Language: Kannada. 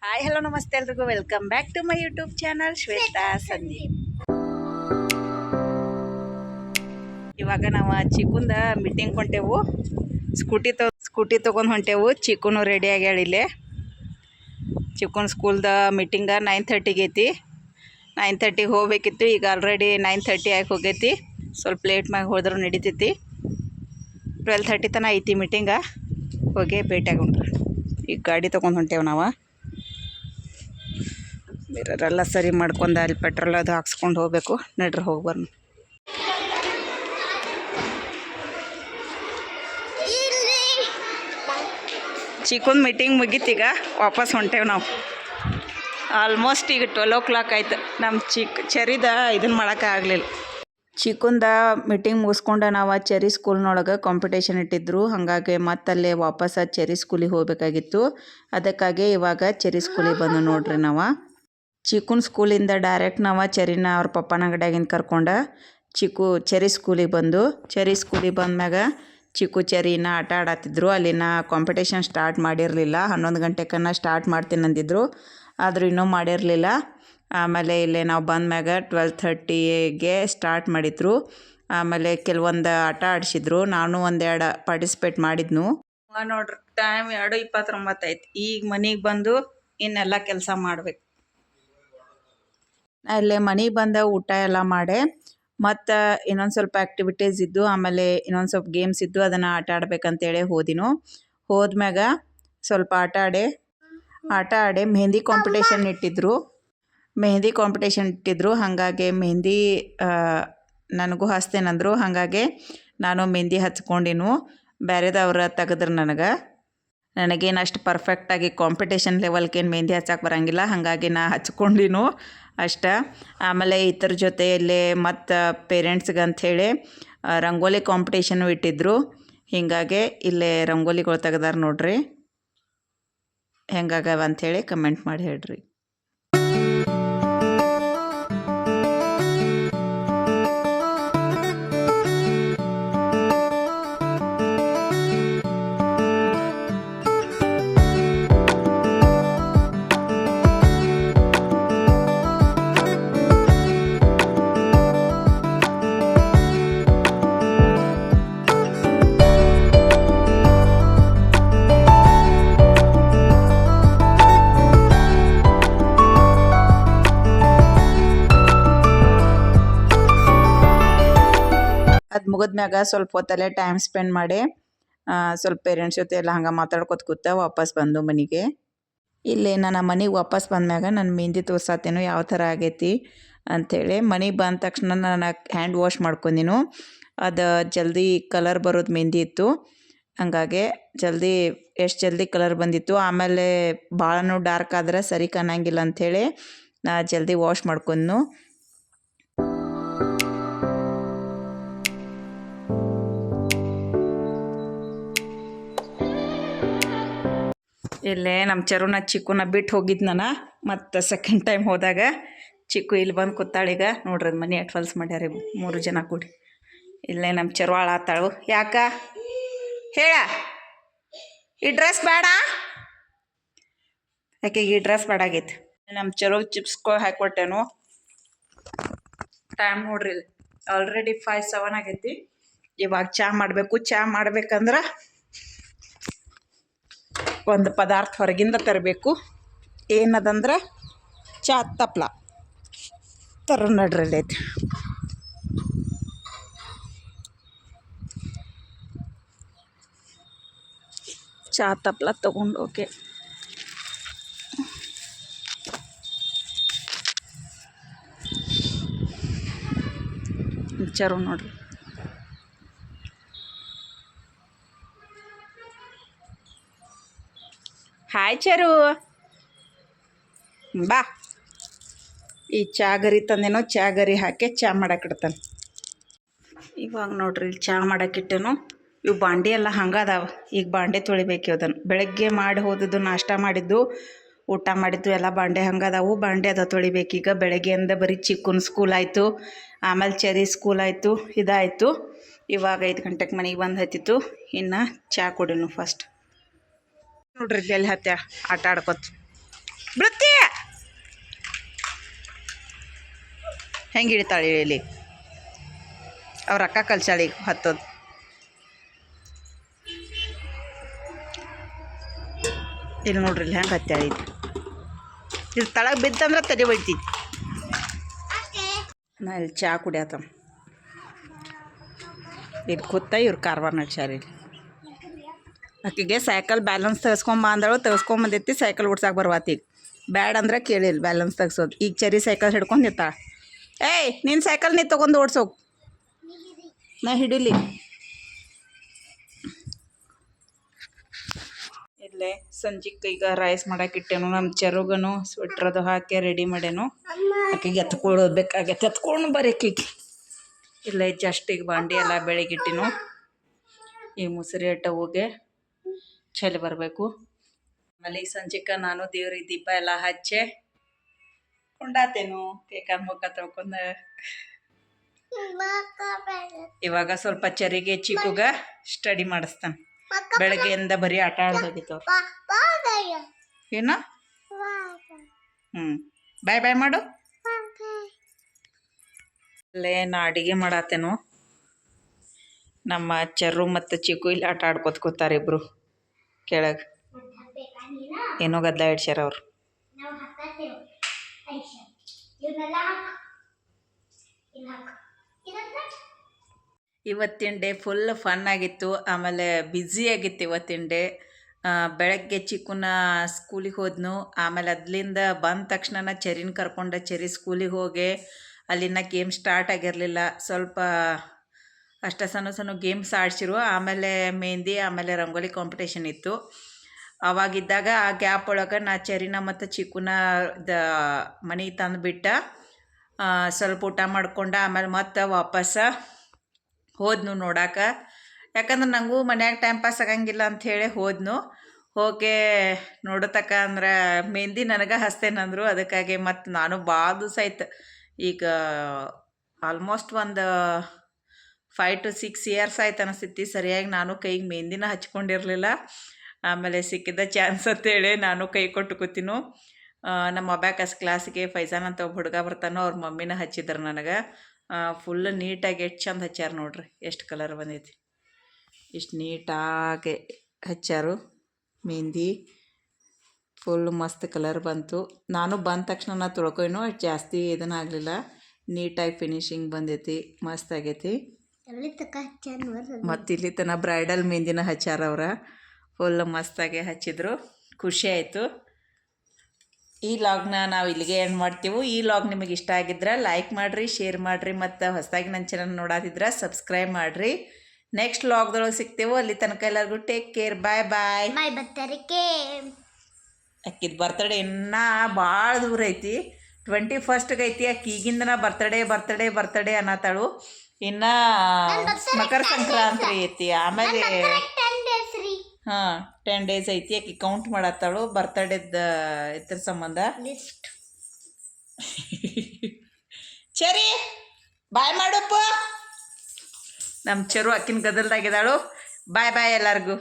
ಹಾಯ್ ಹಲೋ ನಮಸ್ತೆ ಎಲ್ರಿಗೂ welcome back to my YouTube channel Shweta Sandeep. ಇವಾಗ ನಾವು ಚಿಕ್ಕುಂದ ಮೀಟಿಂಗ್ ಹೊಂಟೆವು. ಸ್ಕೂಟಿ ತೊಗೊಂಡು ಹೊಂಟೆವು. ಚಿಕ್ಕುನು ರೆಡಿ ಆಗ್ಯಾಳ. ಇಲ್ಲೇ ಚಿಕ್ಕುನ್ ಸ್ಕೂಲ್ದ ಮೀಟಿಂಗ 9:30 ಐತಿ. 9:30 ಹೋಗ್ಬೇಕಿತ್ತು. ಈಗ ಆಲ್ರೆಡಿ 9:30 ಆಗಿ ಹೋಗೈತಿ. ಸ್ವಲ್ಪ ಲೇಟ್ ಮ್ಯಾಗ ಹೋದ್ರೂ ನಡಿತೈತಿ. 12:30 ತನಕ ಐತಿ ಮೀಟಿಂಗ. ಹೋಗಿ ಭೇಟಿ ಆಗೋಣ. ಈಗ ಗಾಡಿ ತೊಗೊಂಡು ಹೊಂಟೇವು ನಾವು. ಮಿರರೆಲ್ಲ ಸರಿ ಮಾಡ್ಕೊಂಡು ಅಲ್ಲಿ ಪೆಟ್ರೋಲ್ ಅದು ಹಾಕ್ಸ್ಕೊಂಡು ಹೋಗ್ಬೇಕು. ನಡ್ರಿ ಹೋಗಿ ಬರ್ನು. ಚಿಕ್ಕುಂದು ಮೀಟಿಂಗ್ ಮುಗೀತೀಗ ವಾಪಸ್ ಹೊಂಟೇವು ನಾವು. ಆಲ್ಮೋಸ್ಟ್ ಈಗ 12 o'clock ಆಯ್ತು. ನಮ್ಮ ಚೆರಿದ ಇದನ್ನು ಮಾಡೋಕೆ ಆಗಲಿಲ್ಲ. ಚಿಕ್ಕುಂದ ಮೀಟಿಂಗ್ ಮುಗಿಸ್ಕೊಂಡು ನಾವು ಚೆರಿ ಸ್ಕೂಲ್ನೊಳಗೆ ಕಾಂಪಿಟೇಷನ್ ಇಟ್ಟಿದ್ರು. ಹಾಗಾಗಿ ಮತ್ತಲ್ಲೇ ವಾಪಸ್ ಚೆರಿ ಸ್ಕೂಲಿಗೆ ಹೋಗಬೇಕಾಗಿತ್ತು. ಅದಕ್ಕಾಗಿ ಇವಾಗ ಚೆರಿ ಸ್ಕೂಲಿಗೆ ಬಂದು ನೋಡ್ರಿ ನಾವು. ಚಿಕ್ಕುನ್ ಸ್ಕೂಲಿಂದ ಡೈರೆಕ್ಟ್ ನಾವು ಚೆರಿನ ಅವ್ರ ಪಪ್ಪನ ಅಂಗಡಿಯಾಗಿಂದ ಕರ್ಕೊಂಡು ಚೆರಿ ಸ್ಕೂಲಿಗೆ ಬಂದು ಚೆರಿ ಸ್ಕೂಲಿಗೆ ಬಂದ್ಮ್ಯಾಗ ಚಿಕ್ಕು ಚೆರಿನ ಆಟ ಆಡತ್ತಿದ್ರು. ಅಲ್ಲಿನ ಕಾಂಪಿಟೇಷನ್ ಸ್ಟಾರ್ಟ್ ಮಾಡಿರಲಿಲ್ಲ. 11 ಗಂಟೆಕನ್ನ ಸ್ಟಾರ್ಟ್ ಮಾಡ್ತೀನಿ ಅಂದಿದ್ರು, ಆದರೂ ಇನ್ನೂ ಮಾಡಿರಲಿಲ್ಲ. ಆಮೇಲೆ ಇಲ್ಲೇ ನಾವು ಬಂದ್ಮ್ಯಾಗ 12:30ಗೆ ಸ್ಟಾರ್ಟ್ ಮಾಡಿದ್ರು. ಆಮೇಲೆ ಕೆಲವೊಂದು ಆಟ ಆಡಿಸಿದ್ರು. ನಾನು ಒಂದೆರಡು ಪಾರ್ಟಿಸಿಪೇಟ್ ಮಾಡಿದ್ನು. ನೋಡ್ರಿ ಟೈಮ್ 2:29 ಆಯ್ತು. ಈಗ ಮನೆಗೆ ಬಂದು ಇನ್ನೆಲ್ಲ ಕೆಲಸ ಮಾಡ್ಬೇಕು. ಅಲ್ಲೇ ಮನೆಗೆ ಬಂದ ಊಟ ಎಲ್ಲ ಮಾಡಿ ಮತ್ತು ಇನ್ನೊಂದು ಸ್ವಲ್ಪ ಆ್ಯಕ್ಟಿವಿಟೀಸ್ ಇದ್ದು, ಆಮೇಲೆ ಇನ್ನೊಂದು ಸ್ವಲ್ಪ ಗೇಮ್ಸ್ ಇದ್ದು, ಅದನ್ನು ಆಟ ಆಡ್ಬೇಕಂತೇಳಿ ಹೋದ್ಮ್ಯಾಗ ಸ್ವಲ್ಪ ಆಟ ಆಡಿ ಮೆಹಂದಿ ಕಾಂಪಿಟೇಷನ್ ಇಟ್ಟಿದ್ರು. ಹಾಗಾಗಿ ಮೆಹಂದಿ ನನಗೂ ಹಚ್ತೇನಂದ್ರು. ಹಾಗಾಗಿ ನಾನು ಮೆಹಂದಿ ಹಚ್ಕೊಂಡಿನು. ಬೇರೆದವ್ರು ತೆಗೆದ್ರು. ನನಗೇನು ಅಷ್ಟು ಪರ್ಫೆಕ್ಟಾಗಿ ಕಾಂಪಿಟೇಷನ್ ಲೆವೆಲ್ಗೇನು ಮೆಹಂದಿ ಹಚ್ಚಕ್ಕೆ ಬರೋಂಗಿಲ್ಲ. ಹಾಗಾಗಿ ನಾ ಹಚ್ಕೊಂಡಿನು ಅಷ್ಟ. ಆಮೇಲೆ ಇದ್ರ ಜೊತೆಯಲ್ಲೇ ಮತ್ತು ಪೇರೆಂಟ್ಸ್ಗೆ ಅಂಥೇಳಿ ರಂಗೋಲಿ ಕಾಂಪಿಟೇಷನು ಇಟ್ಟಿದ್ರು. ಹೀಗಾಗಿ ಇಲ್ಲೇ ರಂಗೋಲಿಗಳು ತೆಗ್ದಾರ ನೋಡ್ರಿ. ಹೆಂಗಾಗವ ಅಂಥೇಳಿ ಕಮೆಂಟ್ ಮಾಡಿ ಹೇಳ್ರಿ. ಅದು ಮುಗಿದ್ಮ್ಯಾಗ ಸ್ವಲ್ಪ ಹೊತ್ತಲ್ಲೇ ಟೈಮ್ ಸ್ಪೆಂಡ್ ಮಾಡಿ ಸ್ವಲ್ಪ ಪೇರೆಂಟ್ಸ್ ಜೊತೆ ಎಲ್ಲ ಹಂಗೆ ಮಾತಾಡ್ಕೊತ ಕೂತ ವಾಪಸ್ ಬಂದು ಮನೆಗೆ. ಇಲ್ಲಿ ನಾನು ಮನೆಗೆ ವಾಪಸ್ ಬಂದ್ಮ್ಯಾಗ ನಾನು ಮೆಹಂದಿ ತೋರ್ಸತ್ತೇನೋ ಯಾವ ಥರ ಆಗೈತಿ ಅಂಥೇಳಿ. ಮನೆಗೆ ಬಂದ ತಕ್ಷಣ ನಾನು ಹ್ಯಾಂಡ್ ವಾಶ್ ಮಾಡ್ಕೊಂಡಿನು. ಅದು ಜಲ್ದಿ ಕಲರ್ ಬರೋದು ಮೆಹಂದಿ ಇತ್ತು. ಹಂಗಾಗಿ ಎಷ್ಟು ಜಲ್ದಿ ಕಲರ್ ಬಂದಿತ್ತು. ಆಮೇಲೆ ಭಾಳನೂ ಡಾರ್ಕ್ ಆದ್ರೆ ಸರಿ ಕಾಣಂಗಿಲ್ಲ ಅಂಥೇಳಿ ನಾ ಜಲ್ದಿ ವಾಶ್ ಮಾಡ್ಕೊಂಡ್ನು. ಇಲ್ಲೇ ನಮ್ಮ ಚರುನ ಚಿಕ್ಕುನ ಬಿಟ್ಟು ಹೋಗಿದ್ದು ನಾನು. ಮತ್ತು ಸೆಕೆಂಡ್ ಟೈಮ್ ಹೋದಾಗ ಚಿಕ್ಕು ಇಲ್ಲಿ ಬಂದು ಕೂತಾಳೀಗ. ನೋಡ್ರಿ ಅದು ಮನೆ ಅಟ್ ಹೊಲ್ಸ್ ಮಾಡ್ಯಾರ 3 ಜನ ಕೂಡಿ. ಇಲ್ಲೇ ನಮ್ಮ ಚರುವಾಳ ಆತಾಳು. ಯಾಕ ಹೇಳ, ಈ ಡ್ರೆಸ್ ಬೇಡ, ಯಾಕೆ ಈ ಡ್ರೆಸ್ ಬೇಡಾಗೈತಿ. ನಮ್ಮ ಚರು ಚಿಪ್ಸ್ಗಳು ಹಾಕ್ಕೊಟ್ಟೇನು. ಟೈಮ್ ನೋಡ್ರಿ ಆಲ್ರೆಡಿ 5:07 ಆಗೈತಿ. ಇವಾಗ ಚಹಾ ಮಾಡಬೇಕು. ಚಹಾ ಮಾಡ್ಬೇಕಂದ್ರೆ ಒಂದು ಪದಾರ್ಥ ಹೊರಗಿಂದ ತರಬೇಕು. ಏನದಂದ್ರೆ ಚಹಾ ತಪ್ಲ ನಡ್ರಲ್ಲಿ ಐತಿ. ಚಹಾ ತಪ್ಲ ತೊಗೊಂಡು ಓಕೆ. ಚರು ನೋಡ್ರಿ. ಹಾಯ್ ಚರು, ಬಾ. ಈ ಚಹಾ ಗರಿ ತಂದೇನೋ, ಚಹಾ ಗರಿ ಹಾಕಿ ಚಹಾ ಮಾಡಾಕಿಡ್ತಾನೆ. ಇವಾಗ ನೋಡ್ರಿ ಇಲ್ಲಿ ಚಹಾ ಮಾಡಾಕಿಟ್ಟೇನು. ಇವು ಬಾಂಡೆ ಎಲ್ಲ ಹಂಗದಾವ. ಈಗ ಬಾಂಡೆ ತೊಳಿಬೇಕು. ಅದನ್ನು ಬೆಳಗ್ಗೆ ಮಾಡಿ ಹೋದದ್ದು, ನಾಷ್ಟ ಮಾಡಿದ್ದು, ಊಟ ಮಾಡಿದ್ದು ಎಲ್ಲ ಬಾಂಡೆ ಹಂಗದಾವು. ಬಾಂಡೆ ಅದ ತೊಳಿಬೇಕು. ಈಗ ಬೆಳಗ್ಗೆಯಿಂದ ಬರೀ ಚಿಕ್ಕುನ ಸ್ಕೂಲ್ ಆಯಿತು, ಆಮೇಲೆ ಚೆರಿ ಸ್ಕೂಲ್ ಆಯಿತು, ಇದಾಯಿತು. ಇವಾಗ 5 ಗಂಟೆಗೆ ಮನೆಗೆ ಬಂದು ಹತ್ತಿತ್ತು. ಇನ್ನು ಚಹಾ ಕುಡಿನು ಫಸ್ಟ್. ನೋಡ್ರಿ ಎಲ್ಲಿ ಹತ್ಯ ಆಟ ಆಡ್ಕೊತ. ಬೃತ್ತಿ ಹೆಂಗೆ ಹಿಡಿತಾಳೆ ಇಲ್ಲಿ ಅವ್ರ ಅಕ್ಕ ಕಲ್ಸಾಳಿ ಹತ್ತೋದು. ಇಲ್ಲಿ ನೋಡ್ರಿ ಇಲ್ಲಿ ಹೆಂಗೆ ಹತ್ತಾಳಿ ಇದು ತಳಗೆ ಬಿತ್ತಂದ್ರೆ ತಲೆ ಬೈತಿ. ನಾ ಇಲ್ಲಿ ಚಹಾ ಕುಡಿಯತ್ತ ಇಲ್ಲಿ ಕೂತ ಇವ್ರು ಕಾರ್ವಾರ ನಡ್ಸ್ಯಾರ. ಇಲ್ಲಿ ಆಕೆಗೆ ಸೈಕಲ್ ಬ್ಯಾಲೆನ್ಸ್ ತೆಗೆಸ್ಕೊಂಬ ಅಂದಳು, ತೆಗೆಸ್ಕೊಂಬಂದೈತಿ. ಸೈಕಲ್ ಓಡ್ಸಕ್ಕೆ ಬರ್ವಾತಿ. ಬ್ಯಾಡ್ ಅಂದ್ರೆ ಕೇಳಿಲ್ಲ ಬ್ಯಾಲೆನ್ಸ್ ತೆಗ್ಸೋದು. ಈಗ ಚರಿ ಸೈಕಲ್ ಹಿಡ್ಕೊಂಡು ನಿಂತಾಳ. ಏಯ್ ನಿನ್ನ ಸೈಕಲ್ ನೀ ತೊಗೊಂಡು ಓಡ್ಸೋಕು, ನಾ ಹಿಡೀಲಿ. ಇಲ್ಲೇ ಸಂಜೆಗೆ ಈಗ ರೈಸ್ ಮಾಡಕ್ಕೆ ಇಟ್ಟೇನು. ನಮ್ಮ ಚೆರುಗನು ಸ್ವೆಟ್ರ್ ಅದು ಹಾಕಿ ರೆಡಿ ಮಾಡ್ಯಾನು. ಆಕೆಗೆ ಎತ್ಕೊಳ್ಬೇಕಾಗೈತೆ, ಎತ್ಕೊಂಡು ಬರೋಕೀಗ. ಇಲ್ಲೇ ಜಸ್ಟ್ ಈಗ ಬಾಂಡಿ ಎಲ್ಲ ಬೆಳಗಿಟ್ಟಿನು. ಈ ಮುಸುರಿ ಹೋಗಿ ಚಳಿ ಬರಬೇಕು. ಆಮೇಲೆ ಈಗ ಸಂಜೆಗೆ ನಾನು ದೇವ್ರಿಗೆ ದೀಪ ಎಲ್ಲ ಹಚ್ಚಿ ಕೊಂಡಾತೇನು. ಕೇಕನ್ ಮುಖ ತೊಳ್ಕೊಂಡು ಇವಾಗ ಸ್ವಲ್ಪ ಚರಿಗೆ ಚಿಕ್ಕುಗ ಸ್ಟಡಿ ಮಾಡಿಸ್ತಾನೆ. ಬೆಳಗ್ಗೆಯಿಂದ ಬರೀ ಆಟ ಆಡೋದಾಗಿತ್ತು. ಏನು ಬಾಯ್ ಬಾಯ್ ಮಾಡು. ಅಲ್ಲೇ ನಾ ಅಡುಗೆ ಮಾಡತ್ತೇನು. ನಮ್ಮ ಚೆರ್ರು ಮತ್ತು ಚಿಕ್ಕು ಇಲ್ಲಿ ಆಟ ಆಡ್ಕೊತ ಕೂತಾರೆ ಇಬ್ಬರು ಕೆಳಗೆ. ಏನೋ ಗದ್ದಲ ಇಡ್ಸ್ಯಾರ ಅವ್ರು. ಇವತ್ತಿನ ಡೇ ಫುಲ್ ಫನ್ ಆಗಿತ್ತು. ಆಮೇಲೆ ಬ್ಯುಸಿ ಆಗಿತ್ತು ಇವತ್ತಿನ ಡೇ. ಬೆಳಗ್ಗೆ ಚಿಕ್ಕುನ ಸ್ಕೂಲಿಗೆ ಹೋದ್ನು. ಆಮೇಲೆ ಅದ್ಲಿಂದ ಬಂದ ತಕ್ಷಣ ಚೆರಿನ ಕರ್ಕೊಂಡೆ. ಚೆರಿ ಸ್ಕೂಲಿಗೆ ಹೋಗಿ ಅಲ್ಲಿನ ಗೇಮ್ ಸ್ಟಾರ್ಟ್ ಆಗಿರಲಿಲ್ಲ. ಸ್ವಲ್ಪ ಅಷ್ಟ ಸಣ್ಣ ಗೇಮ್ಸ್ ಆಡ್ಸಿರು. ಆಮೇಲೆ ಮೆಹಂದಿ, ಆಮೇಲೆ ರಂಗೋಲಿ ಕಾಂಪಿಟೇಷನ್ ಇತ್ತು. ಅವಾಗಿದ್ದಾಗ ಆ ಗ್ಯಾಪ್ ಒಳಗೆ ನಾ ಚೆರಿನ ಮತ್ತು ಚಿಕ್ಕುನ ಮನೆಗೆ ತಂದುಬಿಟ್ಟ. ಸ್ವಲ್ಪ ಊಟ ಮಾಡ್ಕೊಂಡ ಆಮೇಲೆ ಮತ್ತೆ ವಾಪಸ್ಸ ಹೋದ್ನು ನೋಡಾಕ. ಯಾಕಂದ್ರೆ ನನಗೂ ಮನ್ಯಾಗ ಟೈಮ್ ಪಾಸ್ ಆಗಂಗಿಲ್ಲ ಅಂಥೇಳಿ ಹೋದ್ನು. ಹೋಗಿ ನೋಡತಕ್ಕ ಅಂದ್ರೆ ಮೆಹಂದಿ ನನಗೆ ಹಚ್ತೇನಂದ್ರು. ಅದಕ್ಕಾಗಿ ಮತ್ತು ನಾನು ಭಾಳ ದಿವಸ ಆಯ್ತು, ಈಗ ಆಲ್ಮೋಸ್ಟ್ ಒಂದು 5 to 6 years ಆಯ್ತು ಅನಿಸ್ತೈತಿ. ಸರಿಯಾಗಿ ನಾನು ಕೈಗೆ ಮೆಹಂದಿನ ಹಚ್ಕೊಂಡಿರಲಿಲ್ಲ. ಆಮೇಲೆ ಸಿಕ್ಕಿದ ಚಾನ್ಸ್ ಅಂತೇಳಿ ನಾನು ಕೈ ಕೊಟ್ಟು ಕೂತೀನು. ನಮ್ಮ ಅಬ್ಯಾಕಸ್ ಕ್ಲಾಸಿಗೆ ಫೈಜಾನ್ ಅಂತ ಒಬ್ಬ ಹುಡುಗ ಬರ್ತಾನೋ, ಅವ್ರ ಮಮ್ಮಿನ ಹಚ್ಚಿದ್ರು ನನಗೆ. ಫುಲ್ ನೀಟಾಗಿ ಎಷ್ಟು ಚಂದ ಹಚ್ಚಾರ ನೋಡ್ರಿ. ಎಷ್ಟು ಕಲರ್ ಬಂದೈತಿ, ಇಷ್ಟು ನೀಟಾಗಿ ಹಚ್ಚಾರು ಮೆಹಂದಿ. ಫುಲ್ ಮಸ್ತ್ ಕಲರ್ ಬಂತು. ನಾನು ಬಂದ ತಕ್ಷಣ ನಾ ತೊಳ್ಕೊಯ್ನು, ಜಾಸ್ತಿ ಇದನ್ನ ಆಗಲಿಲ್ಲ. ನೀಟಾಗಿ ಫಿನಿಶಿಂಗ್ ಬಂದೈತಿ, ಮಸ್ತ್ ಆಗೈತಿ. ಮತ್ತು ಇಲ್ಲಿ ತನ ಬ್ರೈಡಲ್ ಮೆಹಂದಿನ ಹಚ್ಚಾರ ಅವ್ರ. ಫುಲ್ ಮಸ್ತಾಗಿ ಹಚ್ಚಿದ್ರು, ಖುಷಿ ಆಯಿತು. ಈ ಲಾಗ್ನ ನಾವು ಇಲ್ಲಿಗೆ ಎಂಡ್ ಮಾಡ್ತೀವಿ. ಈ ಲಾಗ್ ನಿಮಗೆ ಇಷ್ಟ ಆಗಿದ್ರೆ ಲೈಕ್ ಮಾಡಿರಿ, ಶೇರ್ ಮಾಡಿರಿ, ಮತ್ತು ಹೊಸದಾಗಿ ನನ್ನ ಚಾನಲ್ ನೋಡಾತಿದ್ರೆ ಸಬ್ಸ್ಕ್ರೈಬ್ ಮಾಡಿರಿ. ನೆಕ್ಸ್ಟ್ ಲಾಗ್ದೊಳಗೆ ಸಿಗ್ತೇವೆ. ಅಲ್ಲಿ ತನಕ ಎಲ್ಲರಿಗೂ ಟೇಕ್ ಕೇರ್. ಬಾಯ್ ಬಾಯ್. ಅಕ್ಕಿದ ಬರ್ತಡೇ ಇನ್ನೂ ಭಾಳ ದೂರ ಐತಿ. 21st ಐತಿ. ಅಕ್ಕಿ ಈಗಿಂದನ ಬರ್ತಡೇ ಅನ್ನತ್ತಾಳು. ಇನ್ನು ಮಕರ ಸಂಕ್ರಾಂತಿ ಐತಿ. ಆಮೇಲೆ 10 days ಐತಿ. ಆಕಿ ಕೌಂಟ್ ಮಾಡತ್ತಾಳು ಬರ್ತಡೇದ ಇದ್ರ ಸಂಬಂಧ. ಸರಿ ಬಾಯ್ ಮಾಡಪ್ಪ. ನಮ್ಮ ಚೆರು ಅಕ್ಕಿನ ಗದಲ್ದಾಗಿದ್ದಾಳು. ಬಾಯ್ ಬಾಯ್ ಎಲ್ಲರಿಗೂ.